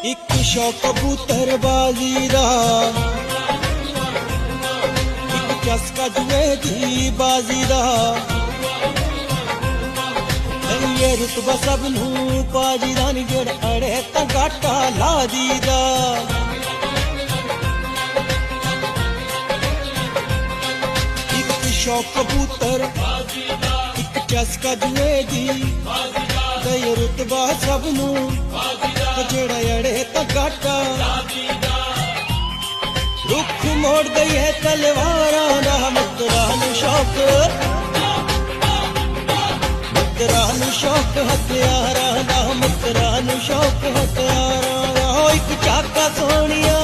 ਇੱਕ ਸ਼ੌਕ ਕਬੂਤਰਬਾਜ਼ੀ ਦਾ, ਇੱਕ ਚਸਕਾ ਜੂਏ ਦੀ ਬਾਜ਼ੀ ਦਾ। ਇਹ ਰੁਤਬਾ ਸਭ ਨੂੰ ਪਾਜੀ ਦਾ ਨੀ, ਜਿਹੜਾ ਅੜੇ ਤਾਂ ਗਾਟਾ ਲਾ ਦੀ ਦਾ। ਇੱਕ ਸ਼ੌਕ ਕਬੂਤਰ ਇੱਕ ਚਸਕਾ ਜੂਏ ਦੀ, ਇਹ ਰੁਤਬਾ ਸਭ ਨੂੰ ਜਿਹੜਾ ਅੜੇ ਤਾਂ ਗਾਟਾ। ਰੁੱਖ ਮੋੜ ਗਈ ਤਲਵਾਰਾਂ ਦਾ, ਮਿੱਤਰਾਂ ਨੂੰ ਸ਼ੌਕ, ਮਿੱਤਰਾਂ ਨੂੰ ਸ਼ੌਕ ਹਥਿਆਰਾਂ ਦਾ, ਮਿੱਤਰਾਂ ਨੂੰ ਸ਼ੌਕ ਹਥਿਆਰਾਂ ਦਾ। ਇੱਕ ਚਾਕਾ ਸੋਹਣੀਆਂ